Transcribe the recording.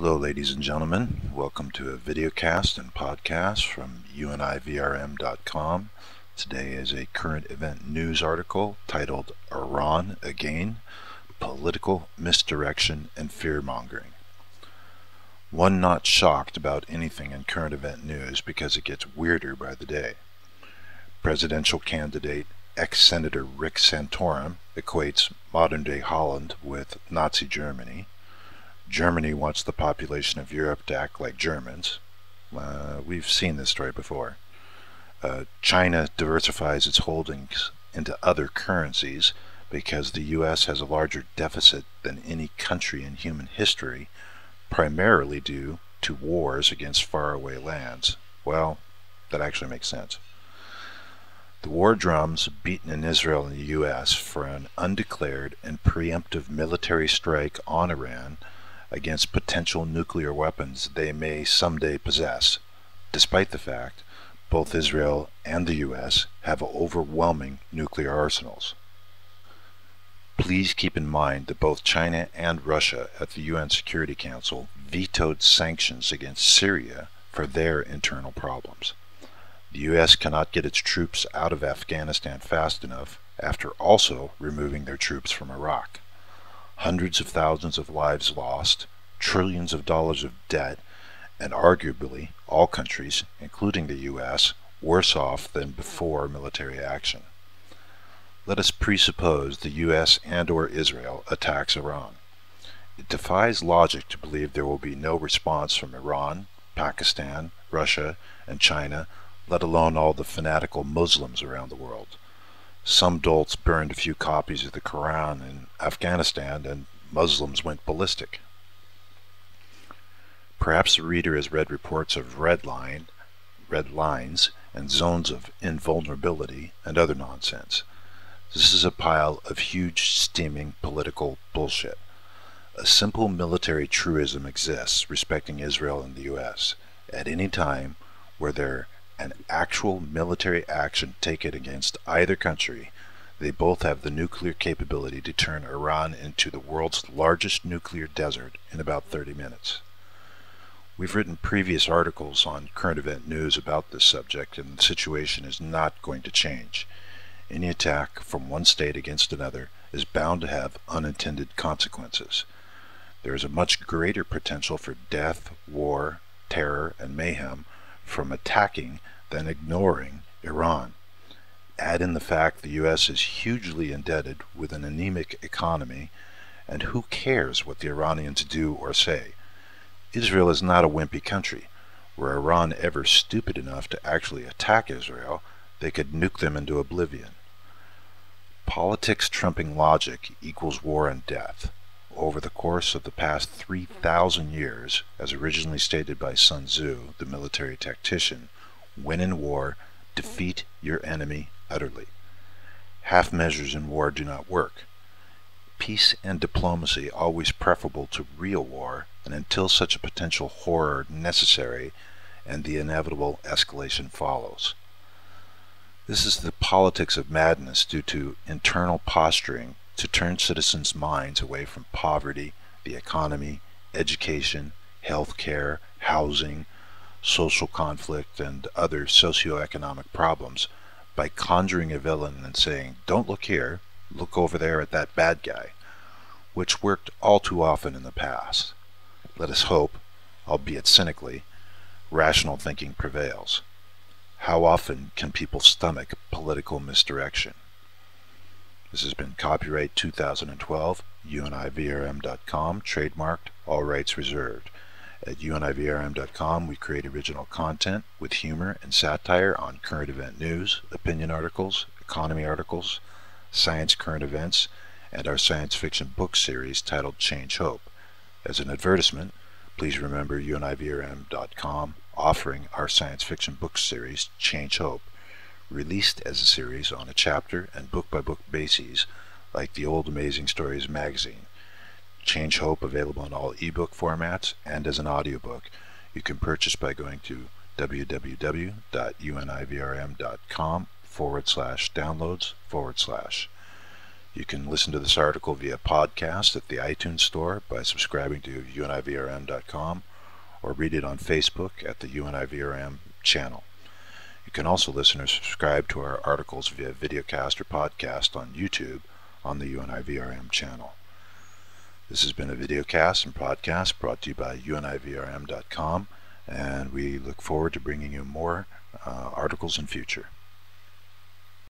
Hello ladies and gentlemen, welcome to a videocast and podcast from univrm.com. Today is a current event news article titled Iran Again, Political Misdirection and Fear Mongering. One not shocked about anything in current event news because it gets weirder by the day. Presidential candidate ex-Senator Rick Santorum equates modern-day Holland with Nazi Germany. Germany wants the population of Europe to act like Germans. We've seen this story before. China diversifies its holdings into other currencies because the U.S. has a larger deficit than any country in human history, primarily due to wars against faraway lands. Well, that actually makes sense. The war drums beaten in Israel and the U.S. for an undeclared and preemptive military strike on Iran against potential nuclear weapons they may someday possess, despite the fact both Israel and the U.S. have overwhelming nuclear arsenals. Please keep in mind that both China and Russia at the UN Security Council vetoed sanctions against Syria for their internal problems. The U.S. cannot get its troops out of Afghanistan fast enough after also removing their troops from Iraq. Hundreds of thousands of lives lost, trillions of dollars of debt, and arguably all countries, including the U.S., worse off than before military action. Let us presuppose the U.S. and/or Israel attacks Iran. It defies logic to believe there will be no response from Iran, Pakistan, Russia, and China, let alone all the fanatical Muslims around the world. Some dolts burned a few copies of the Quran in Afghanistan and Muslims went ballistic. Perhaps the reader has read reports of red lines and zones of invulnerability and other nonsense. This is a pile of huge steaming political bullshit. A simple military truism exists respecting Israel and the U.S. At any time where there an actual military action taken against either country, they both have the nuclear capability to turn Iran into the world's largest nuclear desert in about 30 minutes. We've written previous articles on current event news about this subject, and the situation is not going to change. Any attack from one state against another is bound to have unintended consequences. There is a much greater potential for death, war, terror, and mayhem from attacking than ignoring Iran. Add in the fact the U.S. is hugely indebted with an anemic economy, and who cares what the Iranians do or say? Israel is not a wimpy country. Were Iran ever stupid enough to actually attack Israel, they could nuke them into oblivion. Politics trumping logic equals war and death. Over the course of the past 3,000 years, as originally stated by Sun Tzu, the military tactician, when in war, defeat your enemy utterly. Half measures in war do not work. Peace and diplomacy always preferable to real war, and until such a potential horror necessary, and the inevitable escalation follows. This is the politics of madness due to internal posturing to turn citizens' minds away from poverty, the economy, education, health care, housing, social conflict, and other socioeconomic problems by conjuring a villain and saying, "Don't look here, look over there at that bad guy," which worked all too often in the past. Let us hope, albeit cynically, rational thinking prevails. How often can people stomach political misdirection? This has been copyright 2012, univrm.com, trademarked, all rights reserved. At univrm.com, we create original content with humor and satire on current event news, opinion articles, economy articles, science current events, and our science fiction book series titled Change Hope. As an advertisement, please remember univrm.com offering our science fiction book series Change Hope, released as a series on a chapter and book-by-book bases like the old Amazing Stories magazine. Change Hope available in all ebook formats and as an audiobook. You can purchase by going to www.univrm.com/downloads/. You can listen to this article via podcast at the iTunes Store by subscribing to univrm.com, or read it on Facebook at the UNIVRM channel. You can also listen or subscribe to our articles via videocast or podcast on YouTube on the UNIVRM channel. This has been a videocast and podcast brought to you by univrm.com, and we look forward to bringing you more articles in future.